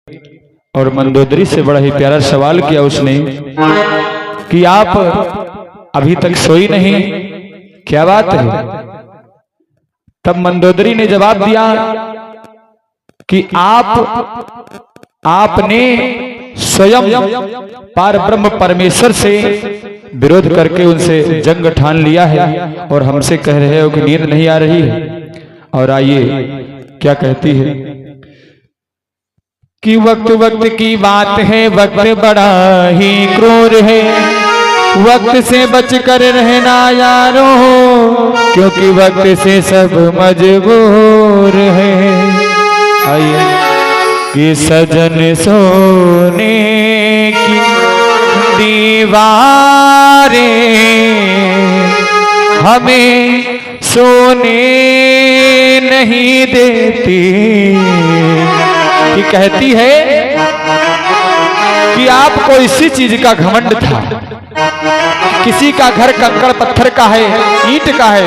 और मंदोदरी से बड़ा ही प्यारा सवाल किया उसने कि आप अभी तक सोई नहीं, क्या बात है? तब मंदोदरी ने जवाब दिया कि आपने स्वयं पार ब्रह्म परमेश्वर से विरोध करके उनसे जंग ठान लिया है और हमसे कह रहे हो कि नींद नहीं आ रही है। और आइए क्या कहती है कि वक्त वक्त की बात है, वक्त बड़ा ही क्रूर है, वक्त से बच कर रहना यारो, क्योंकि वक्त से सब मजबूर है। आइए कि सजन सोने की दीवारें हमें सोने नहीं देती, कि कहती है कि आपको इसी चीज का घमंड था, किसी का घर कंकड़ पत्थर का है, ईंट का है,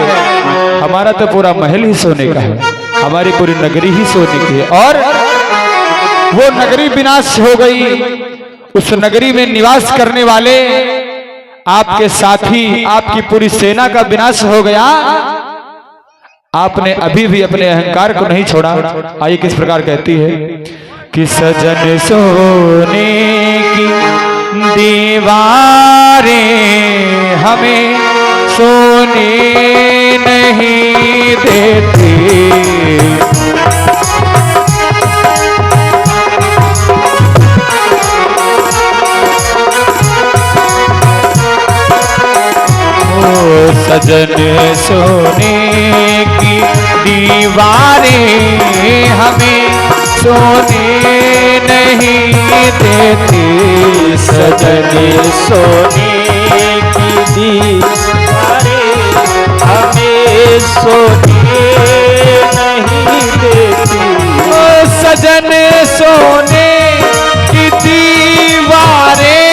हमारा तो पूरा महल ही सोने का है, हमारी पूरी नगरी ही सोने की है। और वो नगरी विनाश हो गई, उस नगरी में निवास करने वाले आपके साथी, आपकी पूरी सेना का विनाश हो गया। आपने अभी भी अपने अहंकार को नहीं छोड़ा। आइए किस प्रकार कहती है कि सजन सोने की दीवारें हमें सोने नहीं देती, सजन सोने की दीवारें हमें सोने नहीं देती, सजन सोने की दीवारें हमें सोने नहीं देती, ओ सजन सोने की दीवारें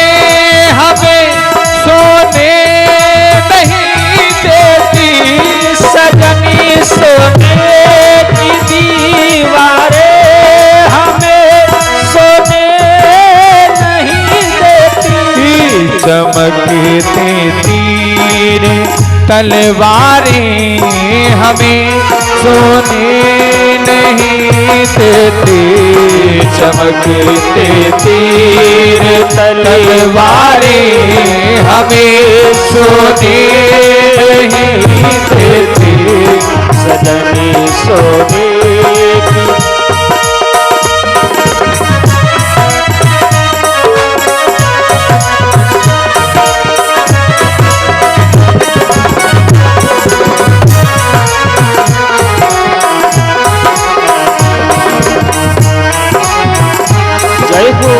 हमें सोने नहीं देती, सजनी सोने की दीवारें हमें सोने नहीं देती, चमकते तीर तलवारें हमें सोने नहीं देती, चमकते तीर तलवारें हमें सोने नहीं देती, सजनी सोने की जय हो।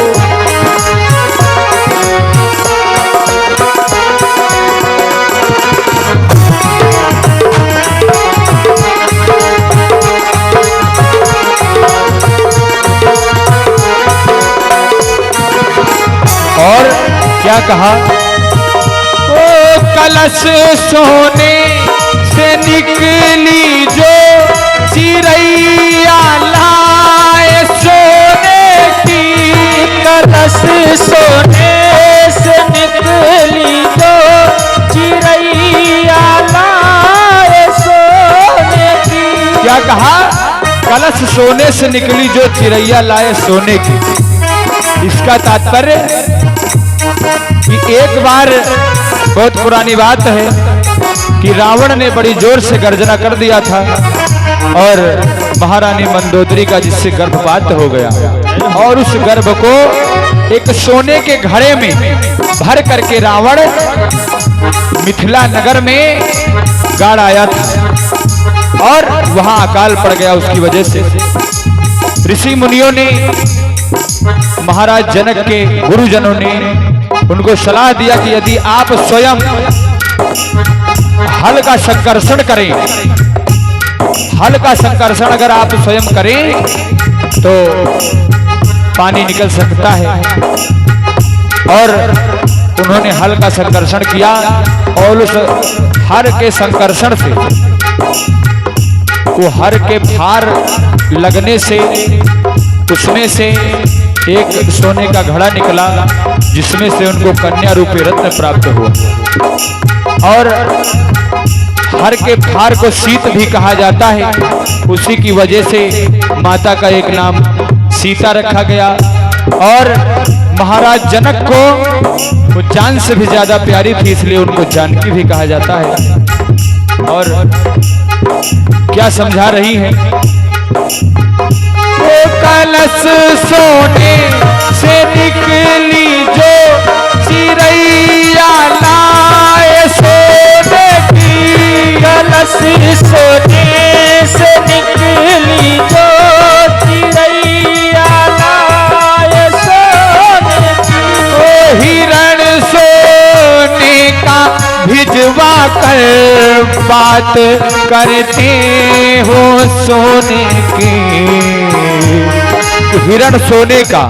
और क्या कहा? ओ कलश सोने से निकली जो चिरैया लाए सोने की, कलश सोने से निकली जो चिरैया लाए सोने की। क्या कहा? कलश सोने से निकली जो चिरैया लाए सोने की। इसका तात्पर्य कि एक बार, बहुत पुरानी बात है कि रावण ने बड़ी जोर से गर्जना कर दिया था और महारानी मंदोदरी का जिससे गर्भपात हो गया, और उस गर्भ को एक सोने के घड़े में भर करके रावण मिथिला नगर में गाड़ आया था और वहां अकाल पड़ गया। उसकी वजह से ऋषि मुनियों ने, महाराज जनक के गुरुजनों ने उनको सलाह दिया कि यदि आप स्वयं हल का संकर्षण करें, हल का संकर्षण अगर आप स्वयं करें तो पानी निकल सकता है। और उन्होंने हल का संकर्षण किया और उस हर के संकर्षण से, वो हर के भार लगने से उसमें से एक सोने का घड़ा निकला जिसमें से उनको कन्या रूपी रत्न प्राप्त हुआ। और हर के फार को शीत भी कहा जाता है, उसी की वजह से माता का एक नाम सीता रखा गया। और महाराज जनक को वो जान से भी ज्यादा प्यारी थी, इसलिए उनको जानकी भी कहा जाता है। और क्या समझा रही है, वो कलश सोने से निकली जो चिरैया लाए सोने की, कलश सोने से निकली जो चिरैया लाए सोने की, ओ हिरण सोने का भिजवा कर बात करते हो सोने की। हिरण सोने का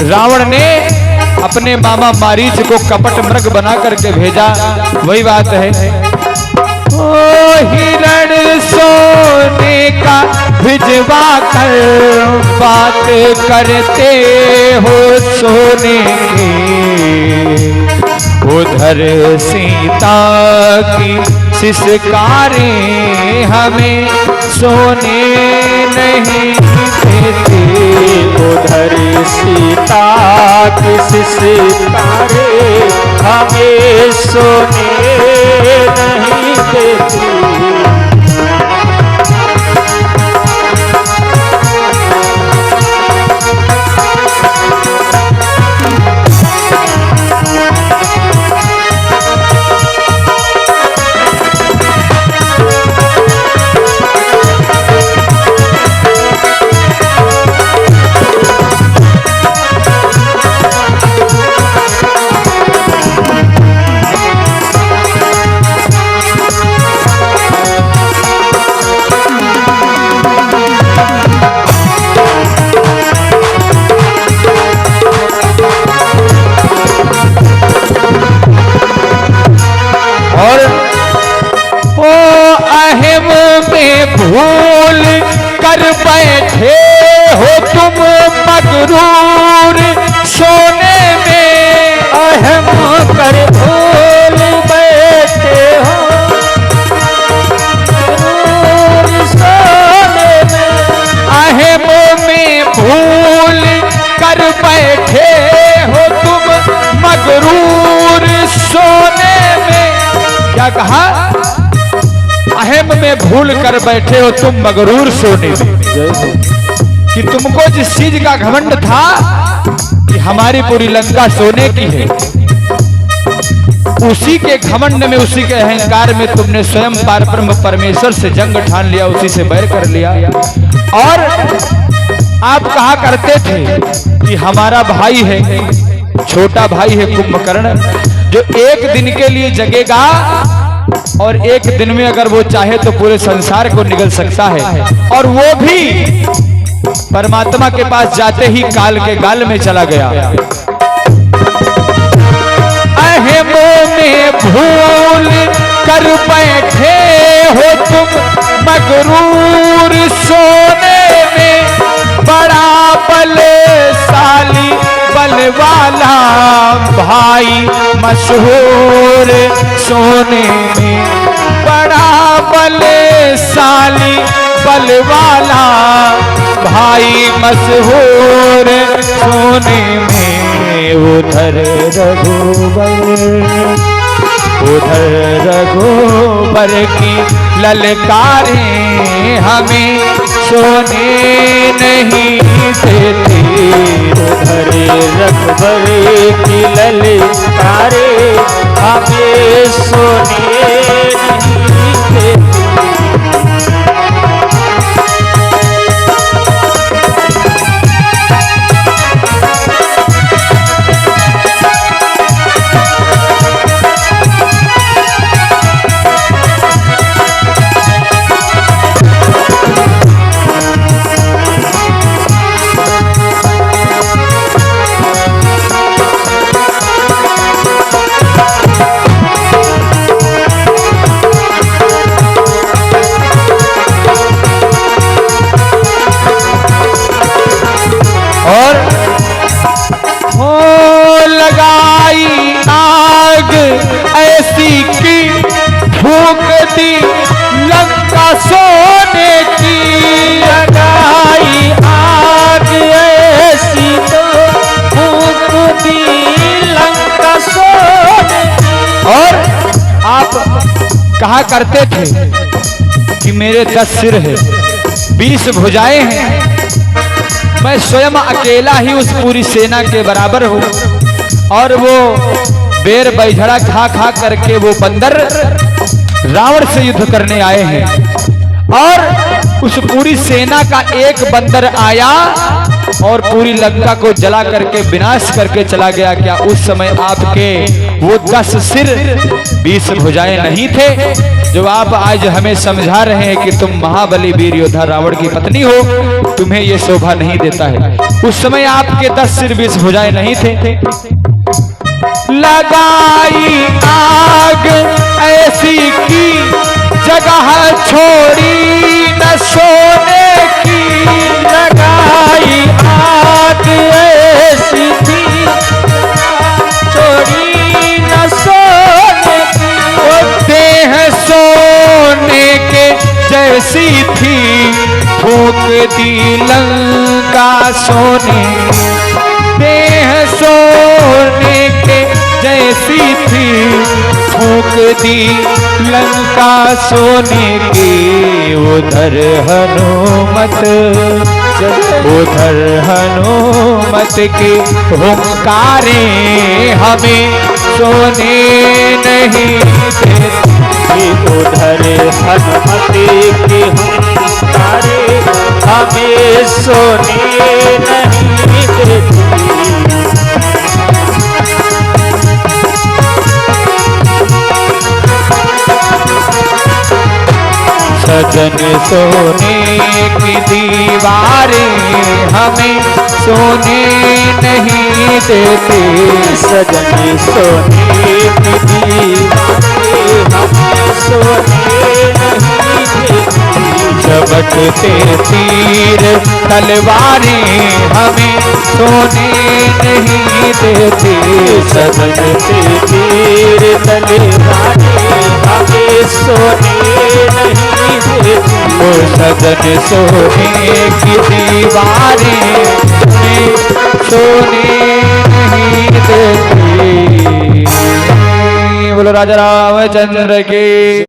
रावण ने अपने मामा मारीच को कपट मृग बना करके भेजा, वही बात है। ओ हिरण सोने का भिजवा कर बात करते हो सोने की। उधर सीता की सिसकारें हमें सोने नहीं देती, उधर सीता की सिसकारें हमें सोने नहीं देती। भूल कर बैठे हो तुम मगरूर सोने में, अहम कर भूल बैठे हो मगरूर सोने में, अहम में भूल कर बैठे हो तुम मगरूर सोने में। क्या कहा, अहम में भूल कर बैठे हो तुम मगरूर सोने में, कि तुमको जिस चीज का घमंड था कि हमारी पूरी लंका सोने की है, उसी के घमंड में, उसी के अहंकार में तुमने स्वयं पारब्रह्म परमेश्वर से जंग ठान लिया, उसी से बैर कर लिया। और आप कहा करते थे कि हमारा भाई है, छोटा भाई है कुंभकर्ण, जो एक दिन के लिए जगेगा और एक दिन में अगर वो चाहे तो पूरे संसार को निगल सकता है, और वो भी परमात्मा के पास जाते ही काल के गाल में चला गया। अहम में भूल कर बैठे हो तुम मगरूर सोने में, बड़ा बलशाली बल वाला भाई मशहूर सोने में, बड़ा बलशाली बल वाला भाई मशहूर सोने में। उधर रघुबर की ललकारें हमें सोने नहीं देती, उधर रघुबर की ललकारें हमें सोने नहीं देती। करते थे कि मेरे 10 सिर है, 20 भुजाएं हैं, मैं स्वयं अकेला ही उस पूरी सेना के बराबर हूँ। और वो बेर बैझड़ा खा खा करके वो बंदर रावण से युद्ध करने आए हैं, और उस पूरी सेना का एक बंदर आया और पूरी लंका को जला करके विनाश करके चला गया। क्या उस समय आपके वो 10 सिर 20 भुजाएं नहीं थे जो आप आज हमें समझा रहे हैं कि तुम महाबली वीर योद्धा रावण की पत्नी हो, तुम्हें ये शोभा नहीं देता है? उस समय आपके 10 सिर 20 भुजाएं नहीं थे। लगाई आग ऐसी की जगह छोड़ी न सोने की, लगाई आग ऐसी थी छोड़ी न सोने की, वो देह सोने के जैसी थी, फूंक दी लंका सोने। देह सोने के जैसी थी, फूंक दी लंका सोने की। उधर हनुमत, उधर हनुमत के हुंकारे हमें सोने नहीं देते। उधर हनुमत के हुंकारे हमें सोने नहीं देती। सजन सोने की दीवारें हमें सोने नहीं देते। सजन सोने की दीवारें हमें सोने नहीं देती। झपटते तीर तलवारें हमें सोने नहीं देते। सजन से तीर तलवारें हमें सोने नहीं देती। वो सजन सोने की दीवारें हमें सोने नहीं देती। बोलो राजा रामचंद्र की।